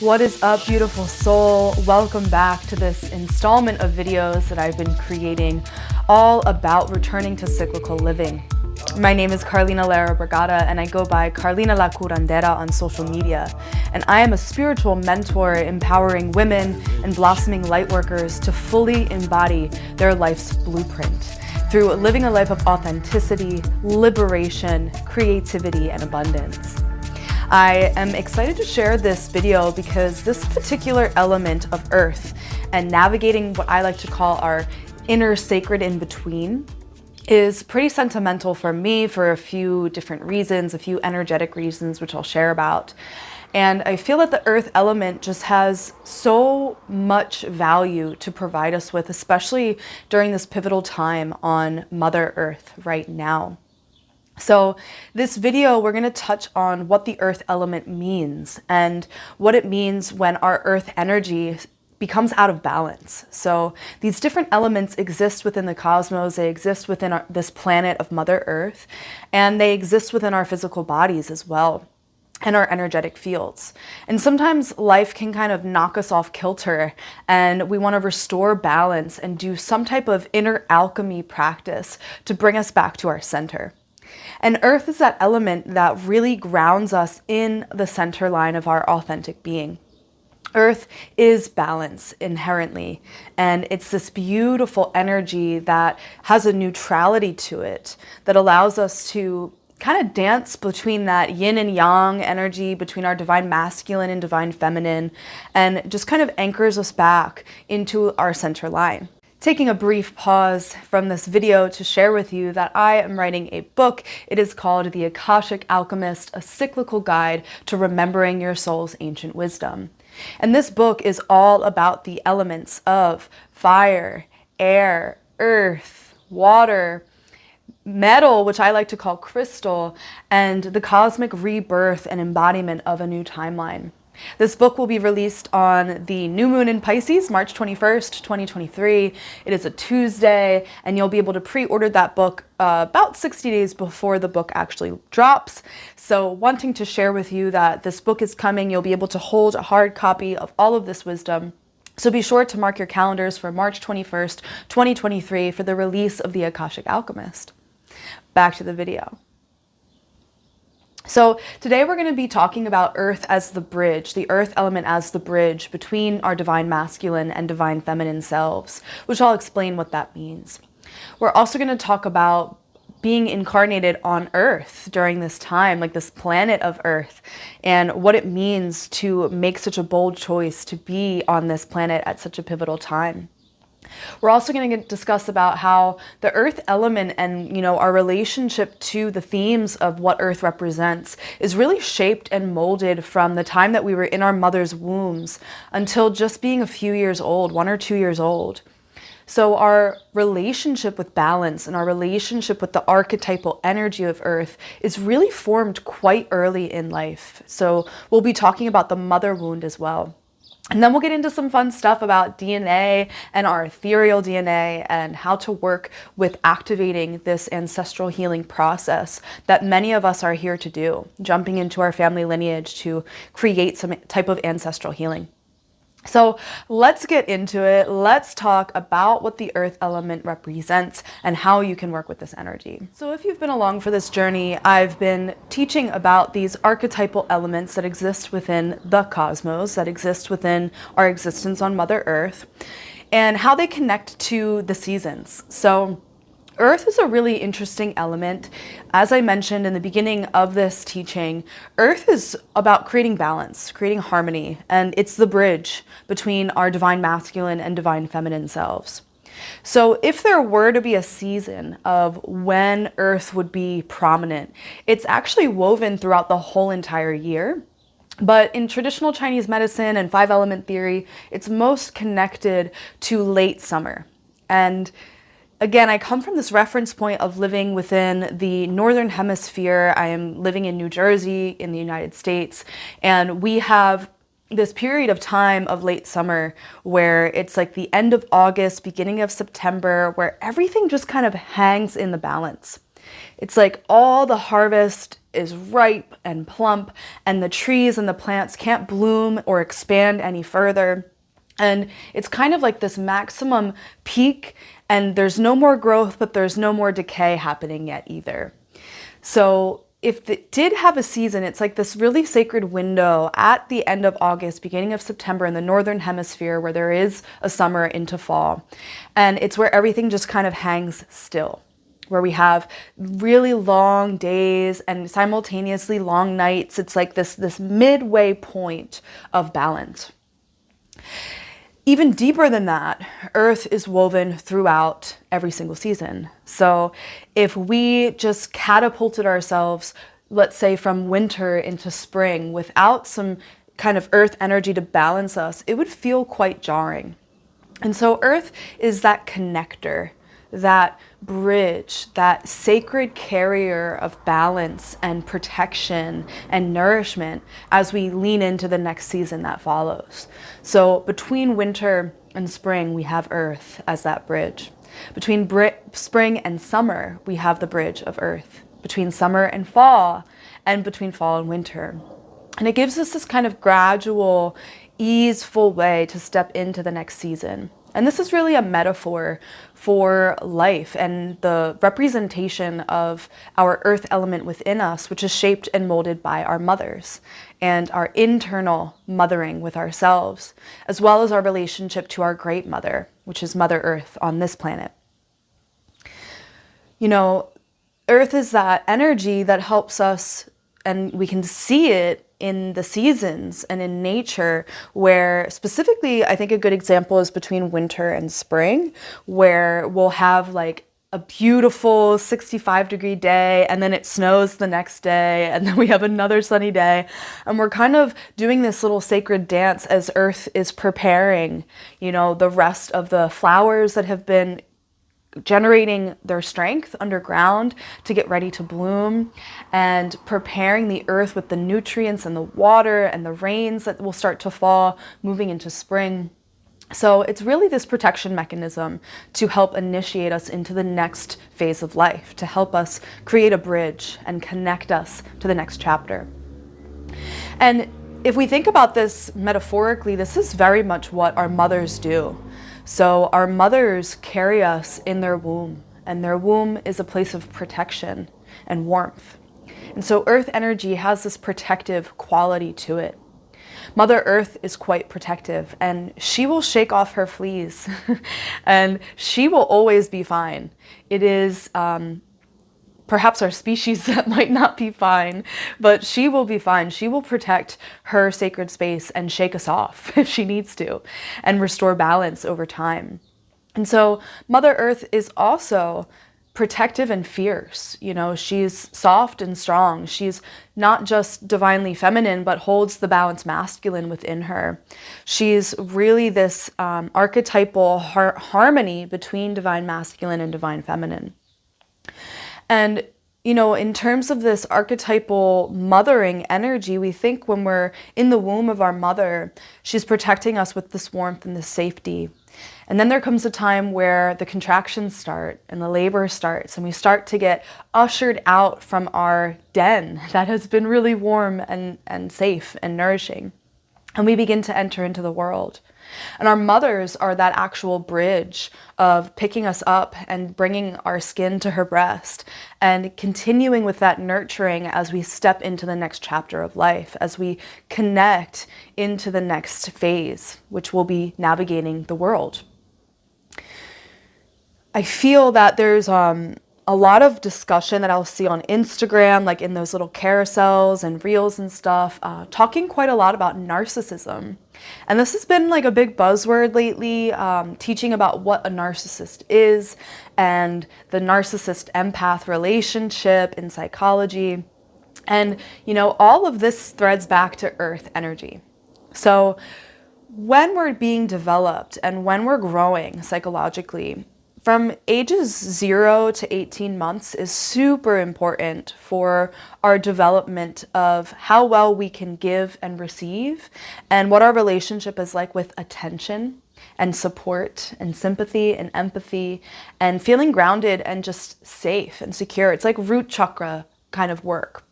What is up, beautiful soul? Welcome back to this installment of videos that I've been creating all about returning to cyclical living. My name is Carlina Lara Bragada and I go by Carlina La Curandera on social media. And I am a spiritual mentor empowering women and blossoming lightworkers to fully embody their life's blueprint through living a life of authenticity, liberation, creativity, and abundance. I am excited to share this video because this particular element of Earth and navigating what I like to call our inner sacred in between is pretty sentimental for me for a few different reasons, a few energetic reasons, which I'll share about. And I feel that the Earth element just has so much value to provide us with, especially during this pivotal time on Mother Earth right now. So this video, we're going to touch on what the earth element means and what it means when our earth energy becomes out of balance. So these different elements exist within the cosmos, they exist within this planet of Mother Earth, and they exist within our physical bodies as well, and our energetic fields. And sometimes life can kind of knock us off kilter and we want to restore balance and do some type of inner alchemy practice to bring us back to our center. And Earth is that element that really grounds us in the center line of our authentic being. Earth is balance inherently, and it's this beautiful energy that has a neutrality to it that allows us to kind of dance between that yin and yang energy, between our divine masculine and divine feminine, and just kind of anchors us back into our center line. Taking a brief pause from this video to share with you that I am writing a book. It is called The Akashic Alchemist, a cyclical guide to remembering your soul's ancient wisdom. And this book is all about the elements of fire, air, earth, water, metal, which I like to call crystal, and the cosmic rebirth and embodiment of a new timeline. This book will be released on the new moon in Pisces, March 21st, 2023. It is a Tuesday, and you'll be able to pre-order that book about 60 days before the book actually drops. So wanting to share with you that this book is coming, you'll be able to hold a hard copy of all of this wisdom. So be sure to mark your calendars for March 21st, 2023 for the release of The Akashic Alchemist. Back to the video. So today we're going to be talking about Earth as the bridge, the Earth element as the bridge between our divine masculine and divine feminine selves, which I'll explain what that means. We're also going to talk about being incarnated on Earth during this time, like this planet of Earth, and what it means to make such a bold choice to be on this planet at such a pivotal time. We're also going to discuss about how the earth element and, our relationship to the themes of what earth represents is really shaped and molded from the time that we were in our mother's wombs until just being a few years old, 1 or 2 years old. So our relationship with balance and our relationship with the archetypal energy of earth is really formed quite early in life. So we'll be talking about the mother wound as well. And then we'll get into some fun stuff about DNA and our ethereal DNA and how to work with activating this ancestral healing process that many of us are here to do, jumping into our family lineage to create some type of ancestral healing. So let's get into it. Let's talk about what the earth element represents and how you can work with this energy. So if you've been along for this journey, I've been teaching about these archetypal elements that exist within the cosmos, that exist within our existence on Mother Earth, and how they connect to the seasons. So Earth is a really interesting element. As I mentioned in the beginning of this teaching, Earth is about creating balance, creating harmony, and it's the bridge between our divine masculine and divine feminine selves. So if there were to be a season of when Earth would be prominent, it's actually woven throughout the whole entire year. But in traditional Chinese medicine and 5-element theory, it's most connected to late summer. And again, I come from this reference point of living within the Northern Hemisphere. I am living in New Jersey in the United States, and we have this period of time of late summer where it's like the end of August, beginning of September, where everything just kind of hangs in the balance. It's like all the harvest is ripe and plump, and the trees and the plants can't bloom or expand any further. And it's kind of like this maximum peak, and there's no more growth, but there's no more decay happening yet either. So if it did have a season, it's like this really sacred window at the end of August, beginning of September in the Northern Hemisphere, where there is a summer into fall. And it's where everything just kind of hangs still, where we have really long days and simultaneously long nights. It's like this midway point of balance. Even deeper than that, Earth is woven throughout every single season. So if we just catapulted ourselves, let's say from winter into spring, without some kind of Earth energy to balance us, it would feel quite jarring. And so Earth is that connector, that bridge, that sacred carrier of balance and protection and nourishment as we lean into the next season that follows. So between winter and spring, we have Earth as that bridge. Between spring and summer, we have the bridge of Earth. Between summer and fall, and between fall and winter. And it gives us this kind of gradual, easeful way to step into the next season. And this is really a metaphor for life and the representation of our earth element within us, which is shaped and molded by our mothers and our internal mothering with ourselves, as well as our relationship to our great mother, which is Mother Earth on this planet. You know, Earth is that energy that helps us, and we can see it in the seasons and in nature, where specifically, I think a good example is between winter and spring, where we'll have like a beautiful 65-degree day, and then it snows the next day, and then we have another sunny day. And we're kind of doing this little sacred dance as Earth is preparing, you know, the rest of the flowers that have been generating their strength underground to get ready to bloom, and preparing the earth with the nutrients and the water and the rains that will start to fall, moving into spring. So it's really this protection mechanism to help initiate us into the next phase of life, to help us create a bridge and connect us to the next chapter. And if we think about this metaphorically, this is very much what our mothers do. So our mothers carry us in their womb, and their womb is a place of protection and warmth. And so Earth energy has this protective quality to it. Mother Earth is quite protective, and she will shake off her fleas and she will always be fine. It is perhaps our species that might not be fine, but she will be fine. She will protect her sacred space and shake us off if she needs to, and restore balance over time. And so Mother Earth is also protective and fierce. You know, she's soft and strong. She's not just divinely feminine, but holds the balanced masculine within her. She's really this archetypal harmony between divine masculine and divine feminine. And, you know, in terms of this archetypal mothering energy, we think when we're in the womb of our mother, she's protecting us with this warmth and this safety. And then there comes a time where the contractions start and the labor starts, and we start to get ushered out from our den that has been really warm and safe and nourishing. And we begin to enter into the world. And our mothers are that actual bridge of picking us up and bringing our skin to her breast and continuing with that nurturing as we step into the next chapter of life, as we connect into the next phase, which will be navigating the world. I feel that there's a lot of discussion that I'll see on Instagram, like in those little carousels and reels and stuff, talking quite a lot about narcissism. And this has been like a big buzzword lately, teaching about what a narcissist is and the narcissist empath relationship in psychology. And, you know, all of this threads back to earth energy. So when we're being developed and when we're growing psychologically, from ages 0 to 18 months is super important for our development of how well we can give and receive, and what our relationship is like with attention and support and sympathy and empathy and feeling grounded and just safe and secure. It's like root chakra kind of work.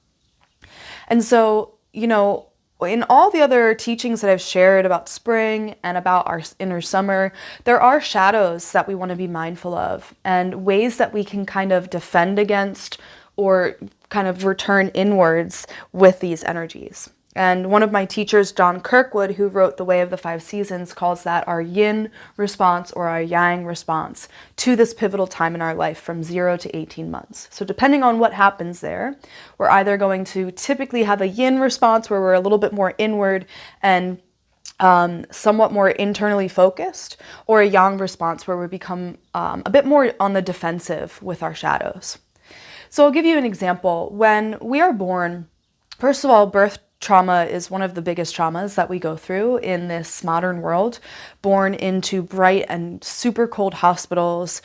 And so, in all the other teachings that I've shared about spring and about our inner summer, there are shadows that we want to be mindful of and ways that we can kind of defend against or kind of return inwards with these energies. And one of my teachers, John Kirkwood, who wrote The Way of the Five Seasons, calls that our yin response or our yang response to this pivotal time in our life from 0 to 18 months. So depending on what happens there, we're either going to typically have a yin response where we're a little bit more inward and somewhat more internally focused, or a yang response where we become a bit more on the defensive with our shadows. So I'll give you an example. When we are born, first of all, birth trauma is one of the biggest traumas that we go through in this modern world. Born into bright and super cold hospitals,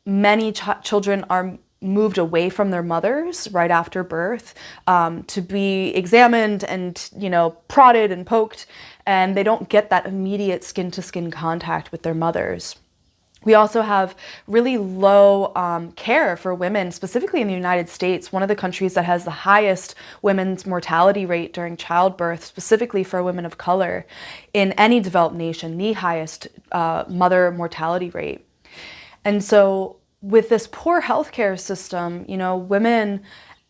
many children are moved away from their mothers right after birth to be examined and, prodded and poked, and they don't get that immediate skin-to-skin contact with their mothers. We also have really low care for women, specifically in the United States, one of the countries that has the highest women's mortality rate during childbirth, specifically for women of color in any developed nation, the highest mother mortality rate. And so with this poor healthcare system, women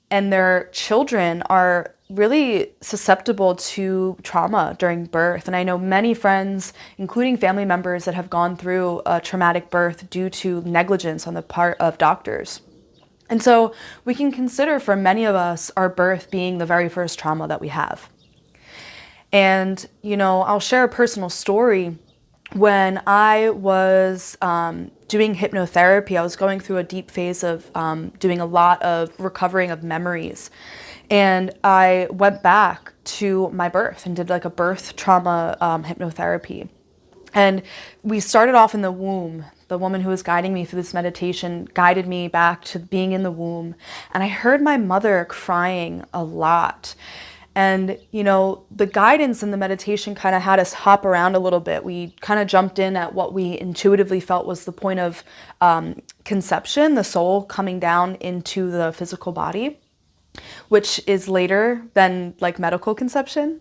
and their children are really susceptible to trauma during birth. And I know many friends, including family members, that have gone through a traumatic birth due to negligence on the part of doctors. And so we can consider for many of us our birth being the very first trauma that we have. And, I'll share a personal story. When I was doing hypnotherapy, I was going through a deep phase of doing a lot of recovering of memories. And I went back to my birth and did like a birth trauma hypnotherapy. And we started off in the womb. The woman who was guiding me through this meditation guided me back to being in the womb. And I heard my mother crying a lot. And, the guidance in the meditation kind of had us hop around a little bit. We kind of jumped in at what we intuitively felt was the point of conception, the soul coming down into the physical body, which is later than like medical conception.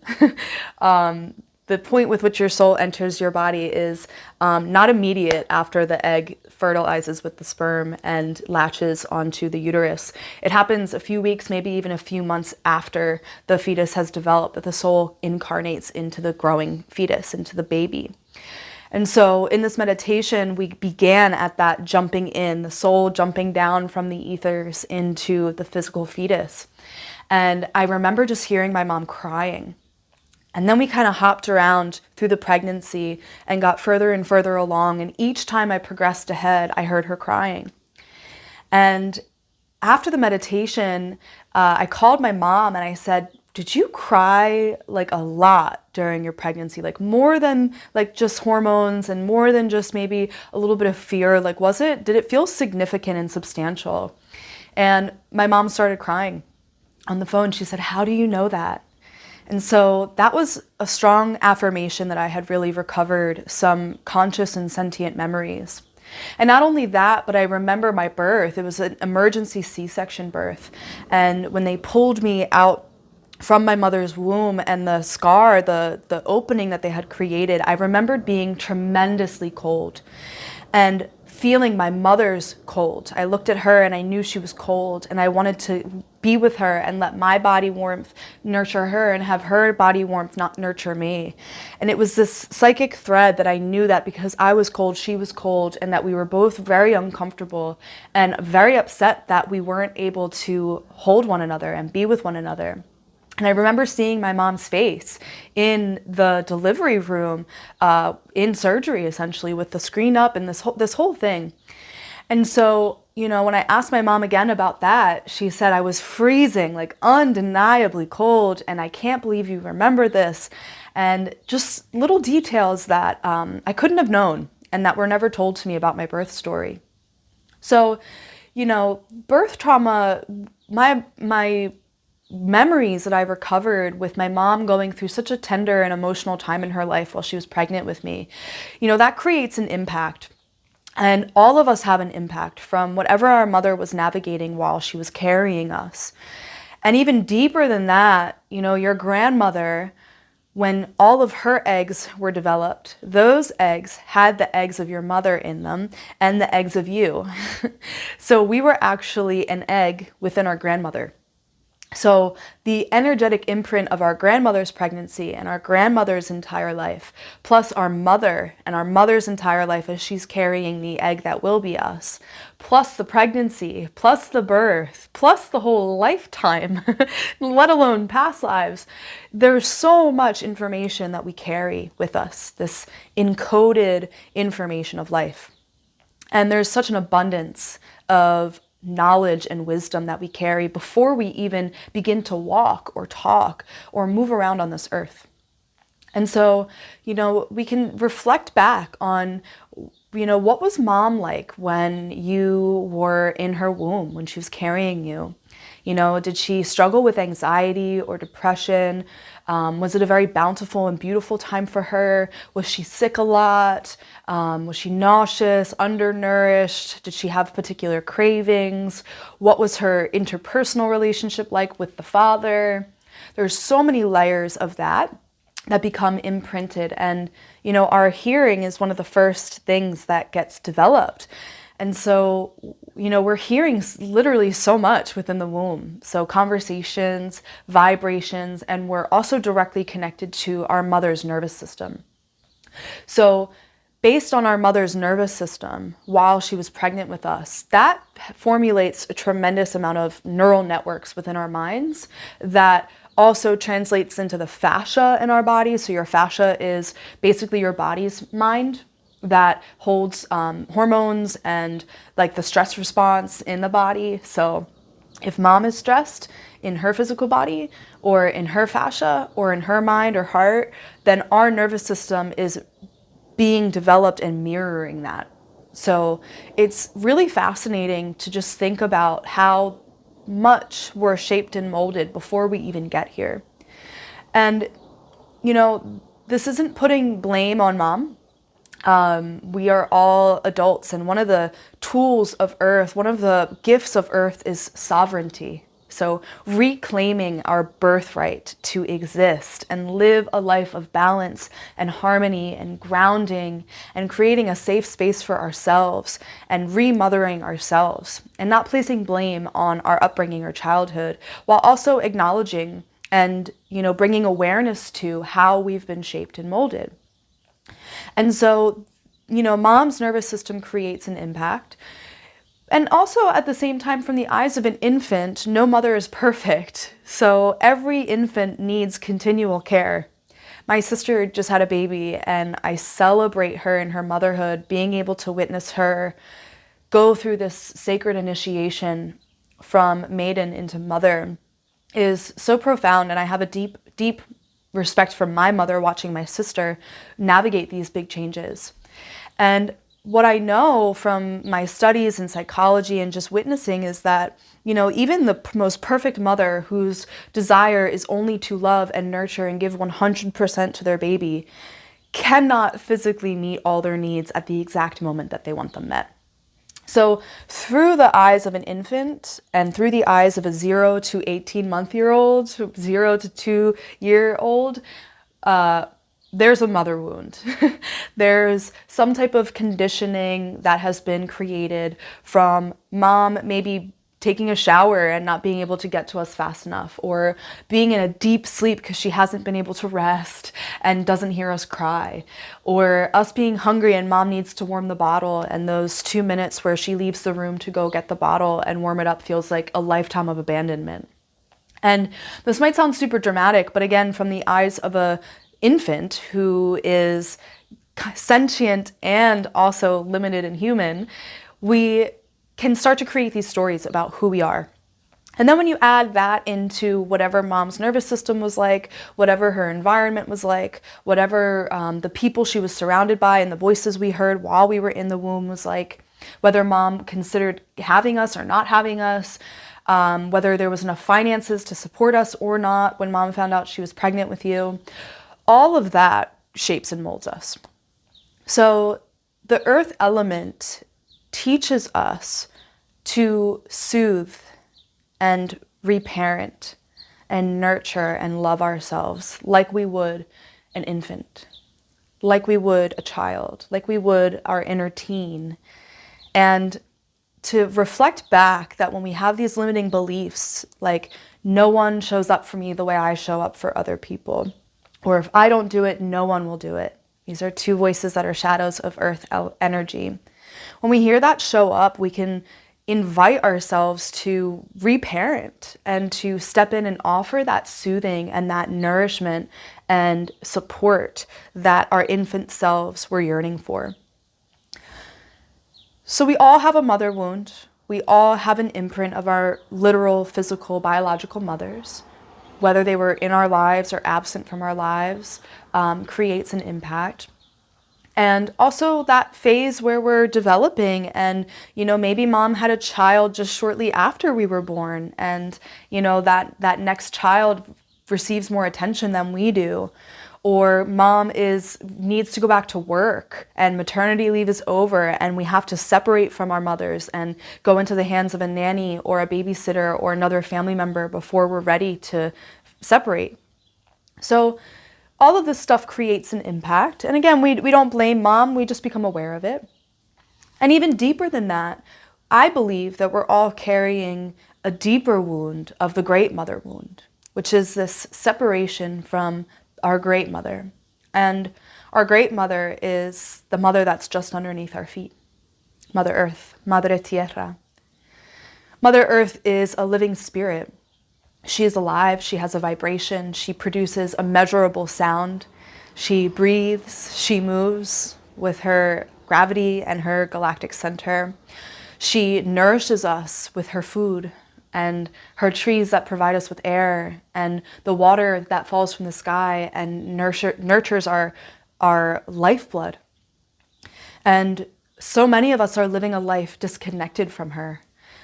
The point with which your soul enters your body is not immediate after the egg fertilizes with the sperm and latches onto the uterus. It happens a few weeks, maybe even a few months after the fetus has developed, that the soul incarnates into the growing fetus, into the baby. And so in this meditation, we began at that jumping in, the soul jumping down from the ethers into the physical fetus. And I remember just hearing my mom crying. And then we kind of hopped around through the pregnancy and got further and further along. And each time I progressed ahead, I heard her crying. And after the meditation, I called my mom and I said, "Did you cry like a lot during your pregnancy? Like more than like just hormones and more than just maybe a little bit of fear? Like did it feel significant and substantial?" And my mom started crying on the phone. She said, "How do you know that?" And so that was a strong affirmation that I had really recovered some conscious and sentient memories. And not only that, but I remember my birth. It was an emergency C-section birth. And when they pulled me out from my mother's womb and the scar, the opening that they had created, I remembered being tremendously cold and feeling my mother's cold. I looked at her and I knew she was cold, and I wanted to be with her and let my body warmth nurture her and have her body warmth not nurture me. And it was this psychic thread that I knew that because I was cold, she was cold, and that we were both very uncomfortable and very upset that we weren't able to hold one another and be with one another. And I remember seeing my mom's face in the delivery room, in surgery, essentially, with the screen up and this whole thing. And so, when I asked my mom again about that, she said I was freezing, like undeniably cold, and I can't believe you remember this. And just little details that I couldn't have known and that were never told to me about my birth story. So, birth trauma, my memories that I recovered with my mom going through such a tender and emotional time in her life while she was pregnant with me, that creates an impact. And all of us have an impact from whatever our mother was navigating while she was carrying us. And even deeper than that, your grandmother, when all of her eggs were developed, those eggs had the eggs of your mother in them and the eggs of you. So we were actually an egg within our grandmother. So the energetic imprint of our grandmother's pregnancy and our grandmother's entire life, plus our mother and our mother's entire life as she's carrying the egg that will be us, plus the pregnancy, plus the birth, plus the whole lifetime, let alone past lives. There's so much information that we carry with us, this encoded information of life. And there's such an abundance of knowledge and wisdom that we carry before we even begin to walk or talk or move around on this earth. And so, we can reflect back on, what was mom like when you were in her womb, when she was carrying you? Did she struggle with anxiety or depression? Was it a very bountiful and beautiful time for her? Was she sick a lot? Was she nauseous, undernourished? Did she have particular cravings? What was her interpersonal relationship like with the father? There's so many layers of that become imprinted. And, our hearing is one of the first things that gets developed. And so, we're hearing literally so much within the womb. So conversations, vibrations, and we're also directly connected to our mother's nervous system. So based on our mother's nervous system while she was pregnant with us, that formulates a tremendous amount of neural networks within our minds that also translates into the fascia in our body. So your fascia is basically your body's mind that holds hormones and like the stress response in the body. So if mom is stressed in her physical body or in her fascia or in her mind or heart, then our nervous system is being developed and mirroring that. So it's really fascinating to just think about how much we're shaped and molded before we even get here. And, this isn't putting blame on mom. We are all adults, and one of the tools of Earth, one of the gifts of Earth is sovereignty. So reclaiming our birthright to exist and live a life of balance and harmony and grounding and creating a safe space for ourselves and remothering ourselves and not placing blame on our upbringing or childhood, while also acknowledging and, bringing awareness to how we've been shaped and molded. And so, mom's nervous system creates an impact. And also at the same time, from the eyes of an infant, no mother is perfect. So every infant needs continual care. My sister just had a baby, and I celebrate her in her motherhood, being able to witness her go through this sacred initiation from maiden into mother is so profound. And I have a deep, deep respect for my mother watching my sister navigate these big changes. And what I know from my studies in psychology and just witnessing is that, even the most perfect mother whose desire is only to love and nurture and give 100% to their baby cannot physically meet all their needs at the exact moment that they want them met. So through the eyes of an infant and through the eyes of a 0 to 18-month-old, 0 to 2-year-old, there's a mother wound. There's some type of conditioning that has been created from mom maybe taking a shower and not being able to get to us fast enough, or being in a deep sleep because she hasn't been able to rest and doesn't hear us cry, or us being hungry and mom needs to warm the bottle, and those 2 minutes where she leaves the room to go get the bottle and warm it up feels like a lifetime of abandonment. And this might sound super dramatic, but again, from the eyes of a infant who is sentient and also limited and human, we can start to create these stories about who we are. And then when you add that into whatever mom's nervous system was like, whatever her environment was like, whatever the people she was surrounded by and the voices we heard while we were in the womb was like, whether mom considered having us or not having us, whether there was enough finances to support us or not when mom found out she was pregnant with you, all of that shapes and molds us. So the earth element teaches us to soothe and reparent and nurture and love ourselves like we would an infant, like we would a child, like we would our inner teen. And to reflect back that when we have these limiting beliefs, like no one shows up for me the way I show up for other people, or if I don't do it, no one will do it. These are two voices that are shadows of earth energy. When we hear that show up, we can invite ourselves to reparent and to step in and offer that soothing and that nourishment and support that our infant selves were yearning for. So we all have a mother wound. We all have an imprint of our literal, physical, biological mothers. Whether they were in our lives or absent from our lives, creates an impact. And also that phase where we're developing and, maybe mom had a child just shortly after we were born. And, that next child receives more attention than we do. Or mom needs to go back to work and maternity leave is over and we have to separate from our mothers and go into the hands of a nanny or a babysitter or another family member before we're ready to separate. So all of this stuff creates an impact. And again, we don't blame mom, we just become aware of it. And even deeper than that, I believe that we're all carrying a deeper wound of the great mother wound, which is this separation from our great mother. And our great mother is the mother that's just underneath our feet. Mother Earth, Madre Tierra. Mother Earth is a living spirit. She is alive, she has a vibration, she produces a measurable sound. She breathes, she moves with her gravity and her galactic center. She nourishes us with her food and her trees that provide us with air and the water that falls from the sky and nurtures our lifeblood. And so many of us are living a life disconnected from her.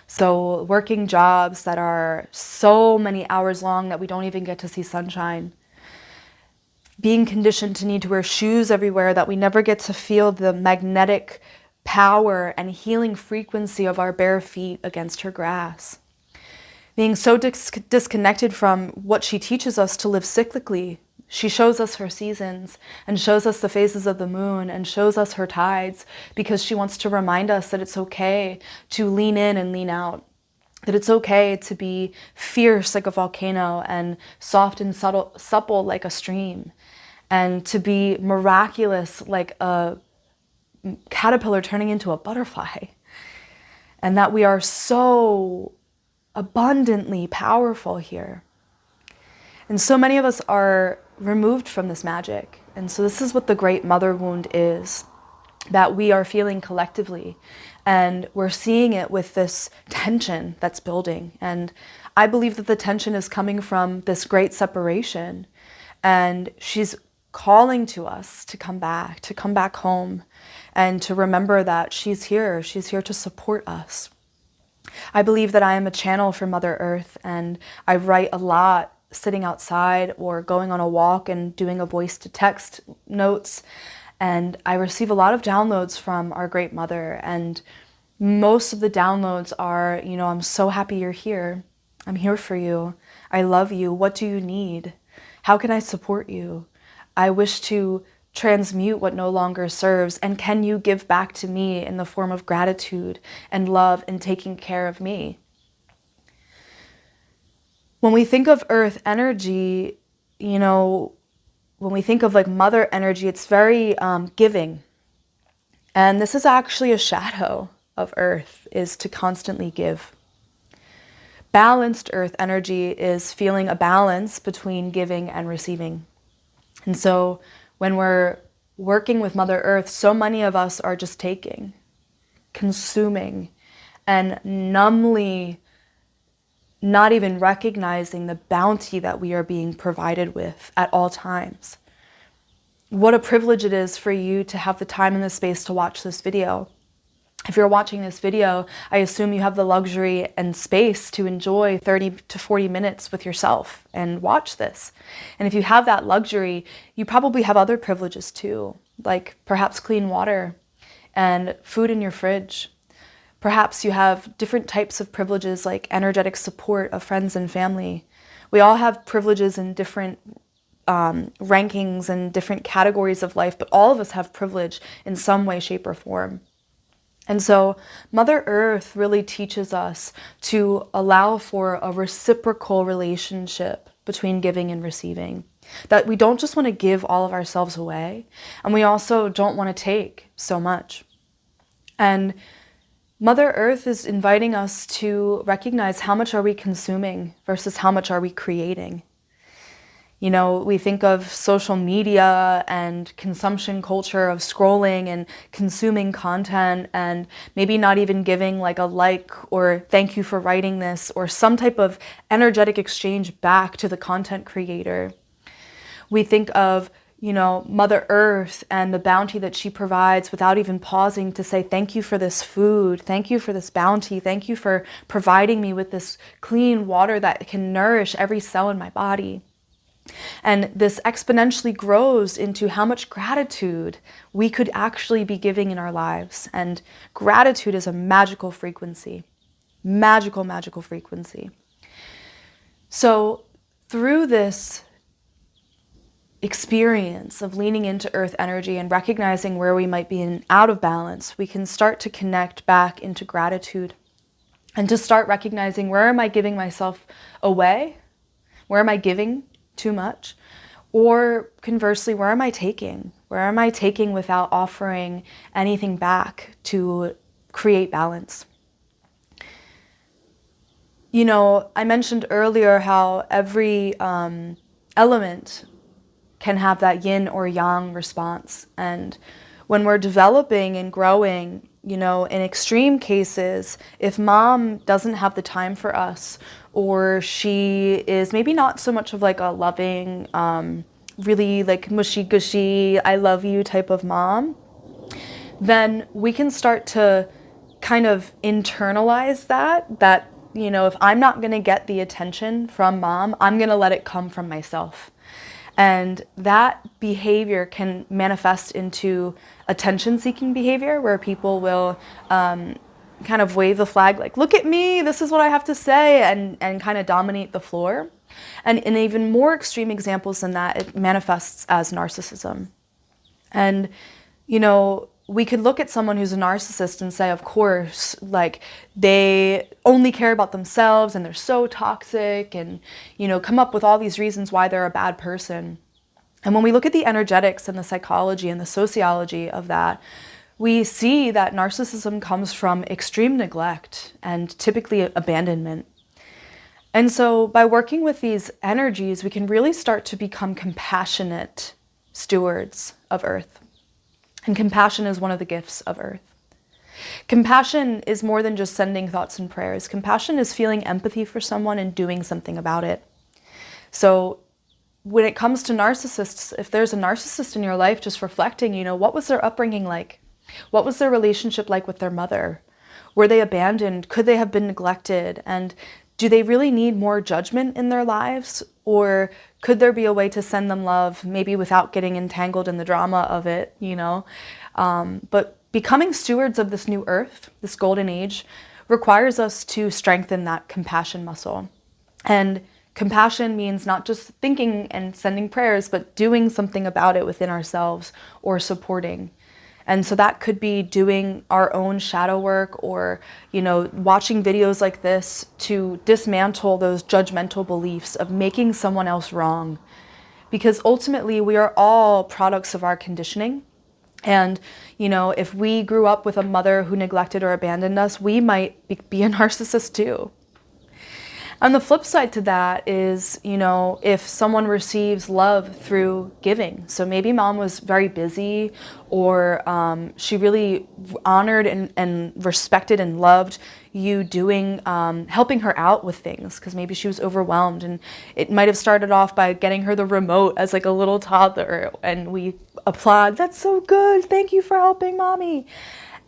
So working jobs that are so many hours long that we don't even get to see sunshine. Being conditioned to need to wear shoes everywhere that we never get to feel the magnetic power and healing frequency of our bare feet against her grass. Being so disconnected from what she teaches us to live cyclically. She shows us her seasons and shows us the phases of the moon and shows us her tides because she wants to remind us that it's okay to lean in and lean out. That it's okay to be fierce like a volcano and soft and supple like a stream. And to be miraculous like a caterpillar turning into a butterfly. And that we are so abundantly powerful here. And so many of us are removed from this magic. And so this is what the great mother wound is, that we are feeling collectively. And we're seeing it with this tension that's building. And I believe that the tension is coming from this great separation. And she's calling to us to come back home, and to remember that she's here to support us. I believe that I am a channel for Mother Earth, and I write a lot sitting outside or going on a walk and doing a voice to text notes. And I receive a lot of downloads from our great mother. And most of the downloads are, I'm so happy you're here. I'm here for you. I love you. What do you need? How can I support you? I wish to transmute what no longer serves. And can you give back to me in the form of gratitude and love and taking care of me? When we think of earth energy, when we think of like mother energy, it's very giving. And this is actually a shadow of earth, is to constantly give. Balanced earth energy is feeling a balance between giving and receiving. And so when we're working with Mother Earth, so many of us are just taking, consuming, and numbly not even recognizing the bounty that we are being provided with at all times. What a privilege it is for you to have the time and the space to watch this video. If you're watching this video, I assume you have the luxury and space to enjoy 30 to 40 minutes with yourself and watch this. And if you have that luxury, you probably have other privileges too, like perhaps clean water and food in your fridge. Perhaps you have different types of privileges like energetic support of friends and family. We all have privileges in different rankings and different categories of life, but all of us have privilege in some way, shape, or form. And so Mother Earth really teaches us to allow for a reciprocal relationship between giving and receiving. That we don't just want to give all of ourselves away, and we also don't want to take so much. And Mother Earth is inviting us to recognize how much are we consuming versus how much are we creating. You know, we think of social media and consumption culture of scrolling and consuming content and maybe not even giving like a like or thank you for writing this or some type of energetic exchange back to the content creator. We think of, you know, Mother Earth and the bounty that she provides without even pausing to say, thank you for this food, thank you for this bounty, thank you for providing me with this clean water that can nourish every cell in my body. And this exponentially grows into how much gratitude we could actually be giving in our lives. And gratitude is a magical frequency, magical, magical frequency. So through this experience of leaning into earth energy and recognizing where we might be out of balance, we can start to connect back into gratitude and to start recognizing, where am I giving myself away? Where am I giving too much? Or conversely, where am I taking? Where am I taking without offering anything back to create balance? You know, I mentioned earlier how every element can have that yin or yang response. And when we're developing and growing, you know, in extreme cases, if mom doesn't have the time for us, or she is maybe not so much of like a loving, really like mushy gushy, I love you type of mom, then we can start to kind of internalize that, you know, if I'm not going to get the attention from mom, I'm going to let it come from myself. And that behavior can manifest into attention-seeking behavior, where people will kind of wave the flag like, look at me, this is what I have to say, and kind of dominate the floor. And in even more extreme examples than that, it manifests as narcissism. And, you know, we could look at someone who's a narcissist and say, of course, like they only care about themselves and they're so toxic, and, you know, come up with all these reasons why they're a bad person. And when we look at the energetics and the psychology and the sociology of that, we see that narcissism comes from extreme neglect and typically abandonment. And so by working with these energies, we can really start to become compassionate stewards of Earth. And compassion is one of the gifts of Earth. Compassion is more than just sending thoughts and prayers. Compassion is feeling empathy for someone and doing something about it. So when it comes to narcissists, if there's a narcissist in your life, just reflecting, you know, what was their upbringing like? What was their relationship like with their mother? Were they abandoned? Could they have been neglected? And do they really need more judgment in their lives? Or could there be a way to send them love, maybe without getting entangled in the drama of it, you know? But becoming stewards of this new earth, this golden age, requires us to strengthen that compassion muscle. And compassion means not just thinking and sending prayers, but doing something about it within ourselves or supporting. And so that could be doing our own shadow work, or, you know, watching videos like this to dismantle those judgmental beliefs of making someone else wrong. Because ultimately we are all products of our conditioning. And, you know, if we grew up with a mother who neglected or abandoned us, we might be a narcissist too. On the flip side to that is, you know, if someone receives love through giving. So maybe mom was very busy, or she really honored and respected and loved you doing, helping her out with things, because maybe she was overwhelmed, and it might have started off by getting her the remote as like a little toddler, and we applaud, that's so good, thank you for helping mommy.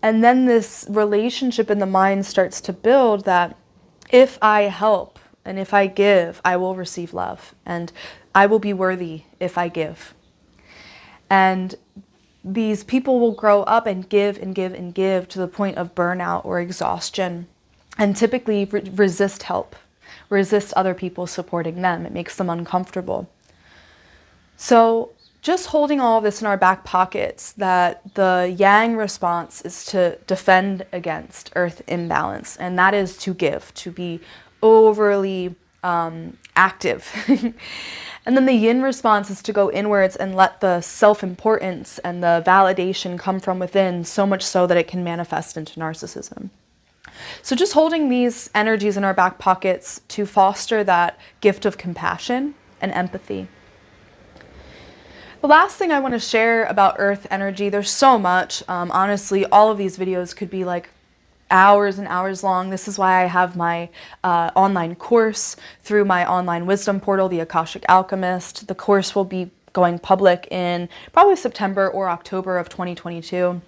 And then this relationship in the mind starts to build that if I help, and if I give, I will receive love, and I will be worthy if I give. And these people will grow up and give and give and give to the point of burnout or exhaustion, and typically resist help, resist other people supporting them. It makes them uncomfortable. So just holding all of this in our back pockets, that the yang response is to defend against earth imbalance, and that is to give, to be overly active. And then the yin response is to go inwards and let the self-importance and the validation come from within, so much so that it can manifest into narcissism. So just holding these energies in our back pockets to foster that gift of compassion and empathy. The last thing I want to share about earth energy, there's so much. Honestly, all of these videos could be like hours and hours long. This is why I have my online course through my online wisdom portal, The Akashic Alchemist. The course will be going public in probably September or October of 2022.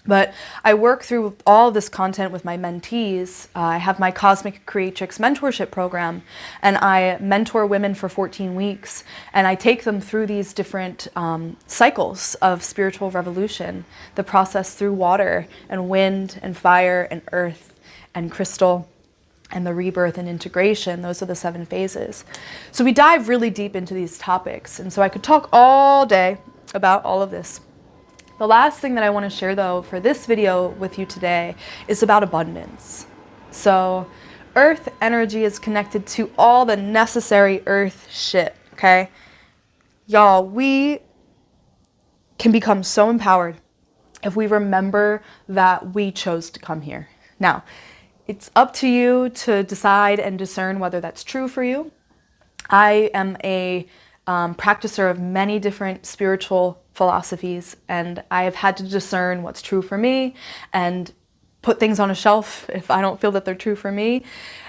But I work through all of this content with my mentees. I have my Cosmic Creatrix mentorship program, and I mentor women for 14 weeks, and I take them through these different cycles of spiritual revolution, the process through water and wind and fire and earth and crystal and the rebirth and integration. Those are the 7 phases. So we dive really deep into these topics, and so I could talk all day about all of this. The last thing that I want to share, though, for this video with you today is about abundance. So earth energy is connected to all the necessary earth shit, okay? Y'all, we can become so empowered if we remember that we chose to come here. Now, it's up to you to decide and discern whether that's true for you. I am a practicer of many different spiritual philosophies, and I have had to discern what's true for me and put things on a shelf if I don't feel that they're true for me.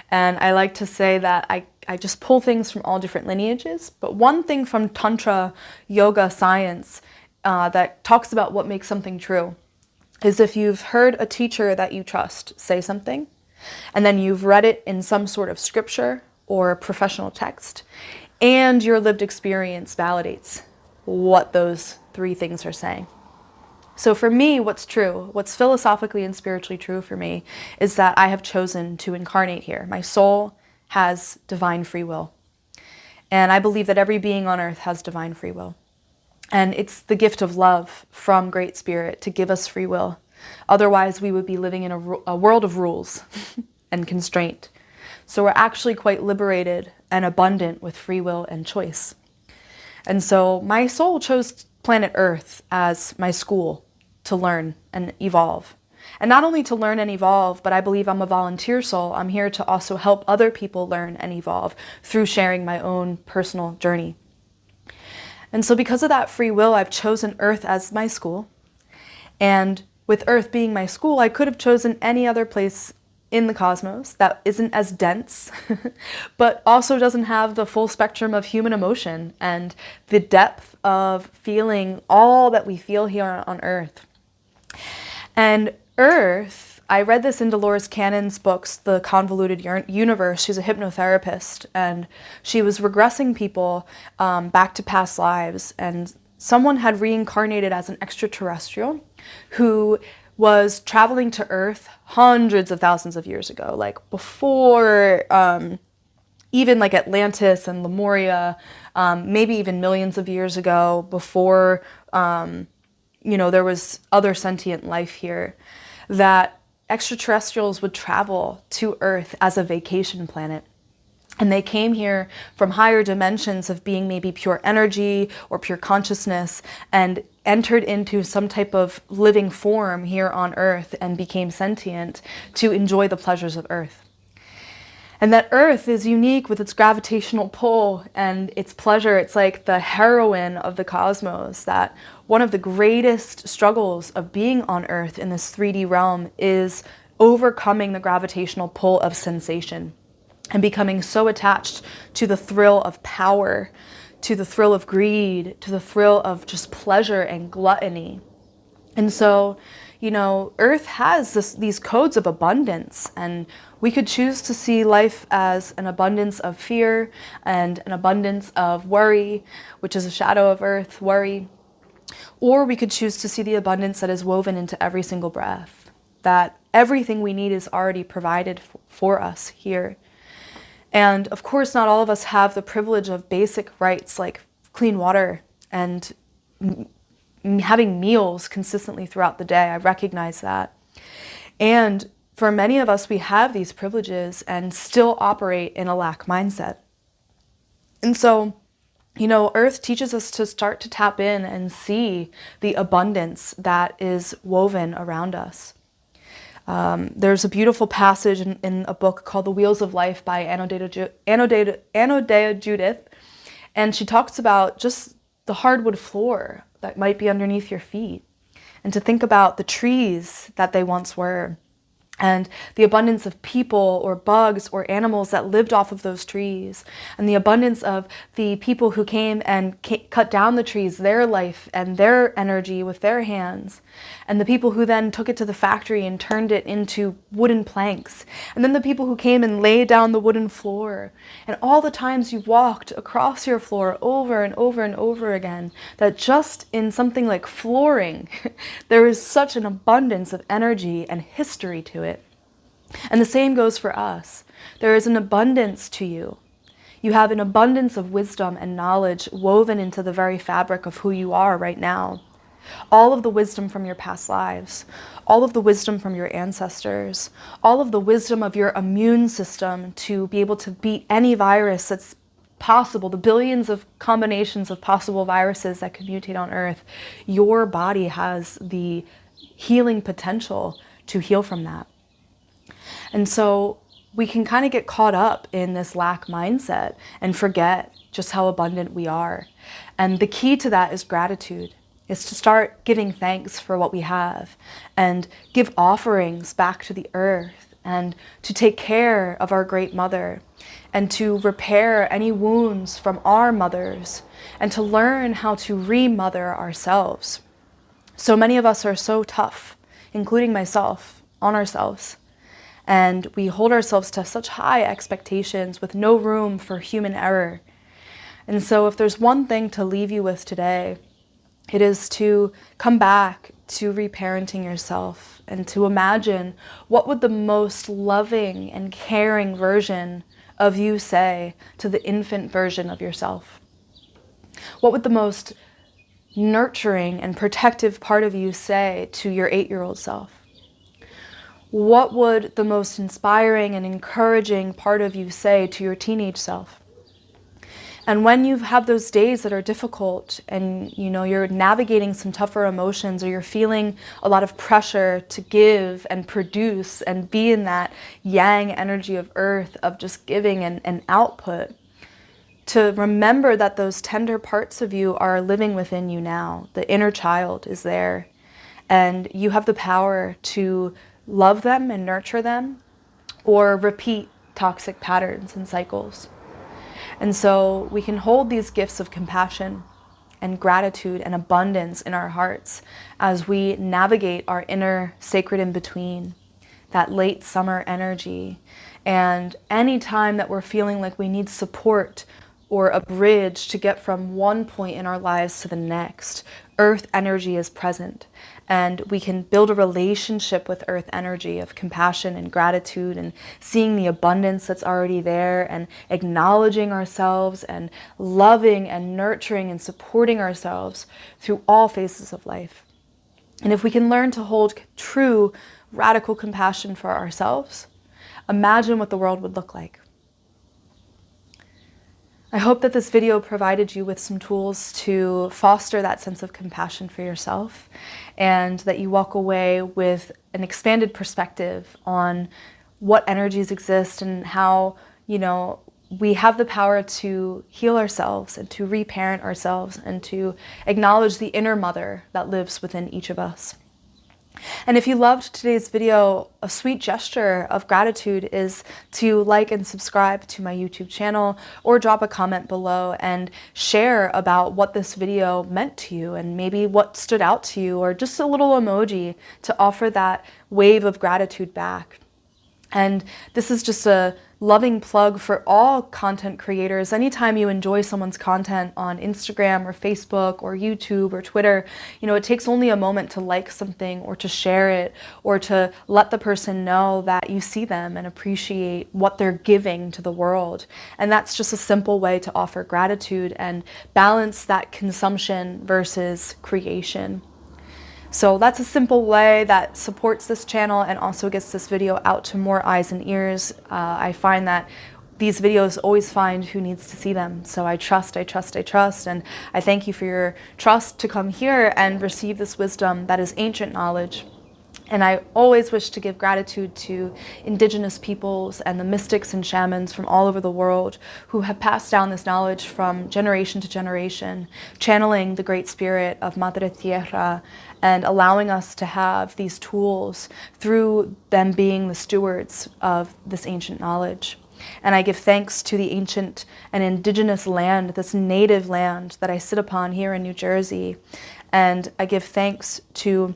And I like to say that I just pull things from all different lineages. But one thing from Tantra yoga science that talks about what makes something true is if you've heard a teacher that you trust say something, and then you've read it in some sort of scripture or professional text, and your lived experience validates what those 3 things are saying. So for me, what's true, what's philosophically and spiritually true for me, is that I have chosen to incarnate here. My soul has divine free will. And I believe that every being on earth has divine free will. And it's the gift of love from Great Spirit to give us free will. Otherwise, we would be living in a world of rules and constraint. So we're actually quite liberated and abundant with free will and choice. And so my soul chose planet Earth as my school to learn and evolve. And not only to learn and evolve, but I believe I'm a volunteer soul. I'm here to also help other people learn and evolve through sharing my own personal journey. And so because of that free will, I've chosen Earth as my school. And with Earth being my school, I could have chosen any other place in the cosmos that isn't as dense, but also doesn't have the full spectrum of human emotion and the depth of feeling all that we feel here on Earth. And Earth, I read this in Dolores Cannon's books, The Convoluted Universe. She's a hypnotherapist, and she was regressing people back to past lives, and someone had reincarnated as an extraterrestrial who was traveling to Earth hundreds of thousands of years ago, like before even like Atlantis and Lemuria, maybe even millions of years ago, before there was other sentient life here, that extraterrestrials would travel to Earth as a vacation planet. And they came here from higher dimensions of being maybe pure energy or pure consciousness, and entered into some type of living form here on Earth and became sentient to enjoy the pleasures of Earth. And that Earth is unique with its gravitational pull and its pleasure. It's like the heroine of the cosmos, that one of the greatest struggles of being on Earth in this 3D realm is overcoming the gravitational pull of sensation and becoming so attached to the thrill of power, to the thrill of greed, to the thrill of just pleasure and gluttony. And so, Earth has these codes of abundance, and we could choose to see life as an abundance of fear and an abundance of worry, which is a shadow of Earth, worry. Or we could choose to see the abundance that is woven into every single breath, that everything we need is already provided for us here. And of course, not all of us have the privilege of basic rights like clean water and having meals consistently throughout the day. I recognize that. And for many of us, we have these privileges and still operate in a lack mindset. And so, Earth teaches us to start to tap in and see the abundance that is woven around us. There's a beautiful passage in a book called The Wheels of Life by Anodea Judith, and she talks about just the hardwood floor that might be underneath your feet, and to think about the trees that they once were, and the abundance of people or bugs or animals that lived off of those trees, and the abundance of the people who came and cut down the trees, their life and their energy with their hands, and the people who then took it to the factory and turned it into wooden planks, and then the people who came and laid down the wooden floor, and all the times you walked across your floor over and over and over again, that just in something like flooring, there is such an abundance of energy and history to it. And the same goes for us. There is an abundance to you. You have an abundance of wisdom and knowledge woven into the very fabric of who you are right now. All of the wisdom from your past lives, all of the wisdom from your ancestors, all of the wisdom of your immune system to be able to beat any virus that's possible, the billions of combinations of possible viruses that could mutate on Earth. Your body has the healing potential to heal from that. And so we can kind of get caught up in this lack mindset and forget just how abundant we are. And the key to that is gratitude. It's to start giving thanks for what we have and give offerings back to the earth and to take care of our great mother and to repair any wounds from our mothers and to learn how to re-mother ourselves. So many of us are so tough, including myself, on ourselves. And we hold ourselves to such high expectations with no room for human error. And so if there's one thing to leave you with today, it is to come back to reparenting yourself and to imagine what would the most loving and caring version of you say to the infant version of yourself? What would the most nurturing and protective part of you say to your 8-year-old self? What would the most inspiring and encouraging part of you say to your teenage self? And when you have those days that are difficult and you're navigating some tougher emotions or you're feeling a lot of pressure to give and produce and be in that yang energy of earth of just giving and output, to remember that those tender parts of you are living within you now. The inner child is there and you have the power to love them and nurture them or repeat toxic patterns and cycles. And so we can hold these gifts of compassion and gratitude and abundance in our hearts as we navigate our inner sacred in-between, that late summer energy. And any time that we're feeling like we need support or a bridge to get from one point in our lives to the next, earth energy is present. And we can build a relationship with earth energy of compassion and gratitude and seeing the abundance that's already there and acknowledging ourselves and loving and nurturing and supporting ourselves through all phases of life. And if we can learn to hold true, radical compassion for ourselves, imagine what the world would look like. I hope that this video provided you with some tools to foster that sense of compassion for yourself and that you walk away with an expanded perspective on what energies exist and how, we have the power to heal ourselves and to reparent ourselves and to acknowledge the inner mother that lives within each of us. And if you loved today's video, a sweet gesture of gratitude is to like and subscribe to my YouTube channel or drop a comment below and share about what this video meant to you and maybe what stood out to you or just a little emoji to offer that wave of gratitude back. And this is just a loving plug for all content creators. Anytime you enjoy someone's content on Instagram or Facebook or YouTube or Twitter, you know, it takes only a moment to like something or to share it or to let the person know that you see them and appreciate what they're giving to the world. And that's just a simple way to offer gratitude and balance that consumption versus creation. So that's a simple way that supports this channel and also gets this video out to more eyes and ears. I find that these videos always find who needs to see them. So I trust, and I thank you for your trust to come here and receive this wisdom that is ancient knowledge. And I always wish to give gratitude to indigenous peoples and the mystics and shamans from all over the world who have passed down this knowledge from generation to generation, channeling the great spirit of Madre Tierra and allowing us to have these tools through them being the stewards of this ancient knowledge. And I give thanks to the ancient and indigenous land, this native land that I sit upon here in New Jersey. And I give thanks to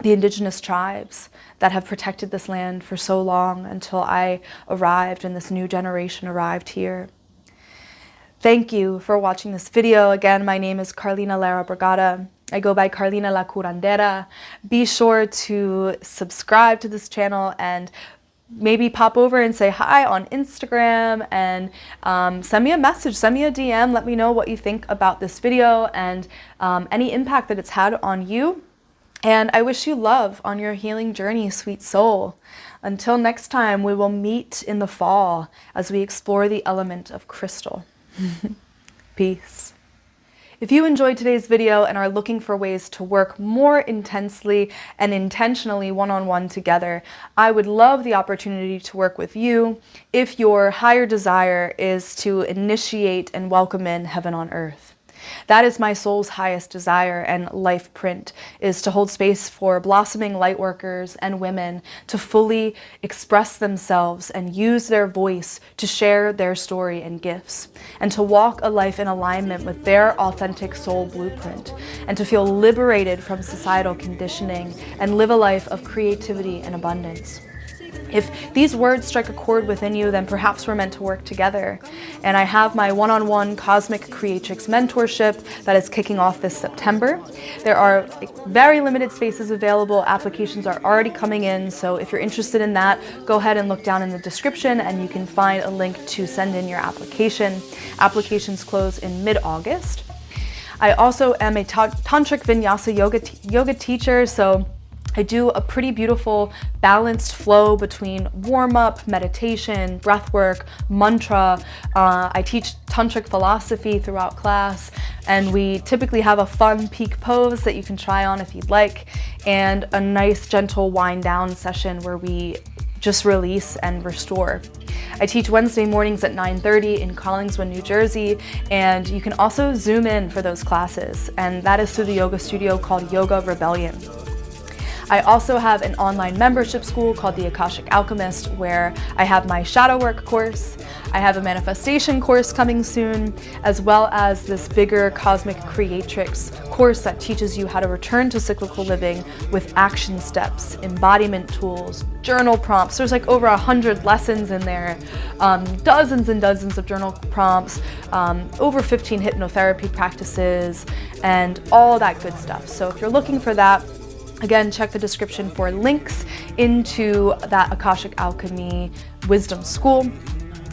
the indigenous tribes that have protected this land for so long until I arrived and this new generation arrived here. Thank you for watching this video. Again, my name is Carlina Lara Brigada. I go by Carlina La Curandera. Be sure to subscribe to this channel and maybe pop over and say hi on Instagram and send me a message, send me a DM, let me know what you think about this video and any impact that it's had on you. And I wish you love on your healing journey, sweet soul. Until next time, we will meet in the fall as we explore the element of crystal. Peace. If you enjoyed today's video and are looking for ways to work more intensely and intentionally one-on-one together, I would love the opportunity to work with you if your higher desire is to initiate and welcome in heaven on earth. That is my soul's highest desire and life print, is to hold space for blossoming light workers and women to fully express themselves and use their voice to share their story and gifts, and to walk a life in alignment with their authentic soul blueprint, and to feel liberated from societal conditioning and live a life of creativity and abundance. If these words strike a chord within you, then perhaps we're meant to work together. And I have my one-on-one Cosmic Creatrix mentorship that is kicking off this September. There are very limited spaces available. Applications are already coming in. So if you're interested in that, go ahead and look down in the description and you can find a link to send in your application. Applications close in mid-August. I also am a Tantric Vinyasa yoga teacher. So I do a pretty beautiful balanced flow between warm-up, meditation, breathwork, mantra. I teach tantric philosophy throughout class, and we typically have a fun peak pose that you can try on if you'd like, and a nice gentle wind down session where we just release and restore. I teach Wednesday mornings at 9:30 in Collingswood, New Jersey, and you can also zoom in for those classes, and that is through the yoga studio called Yoga Rebellion. I also have an online membership school called the Akashic Alchemist, where I have my shadow work course. I have a manifestation course coming soon, as well as this bigger Cosmic Creatrix course that teaches you how to return to cyclical living with action steps, embodiment tools, journal prompts. There's like over 100 lessons in there, dozens and dozens of journal prompts, over 15 hypnotherapy practices, and all that good stuff. So if you're looking for that, again, check the description for links into that Akashic Alchemy Wisdom School.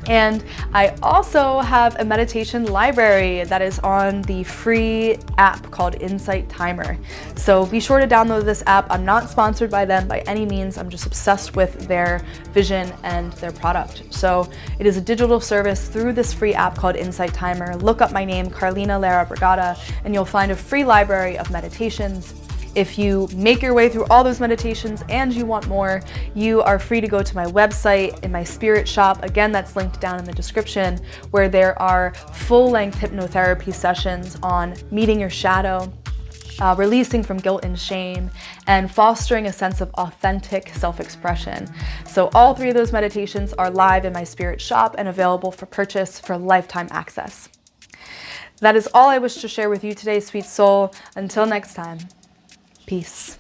And I also have a meditation library that is on the free app called Insight Timer. So be sure to download this app. I'm not sponsored by them by any means. I'm just obsessed with their vision and their product. So it is a digital service through this free app called Insight Timer. Look up my name, Carlina Lara Brigada, and you'll find a free library of meditations. If you make your way through all those meditations and you want more, you are free to go to my website in my spirit shop. Again, that's linked down in the description, where there are full-length hypnotherapy sessions on meeting your shadow, releasing from guilt and shame, and fostering a sense of authentic self-expression. So all three of those meditations are live in my spirit shop and available for purchase for lifetime access. That is all I wish to share with you today, sweet soul. Until next time. Peace.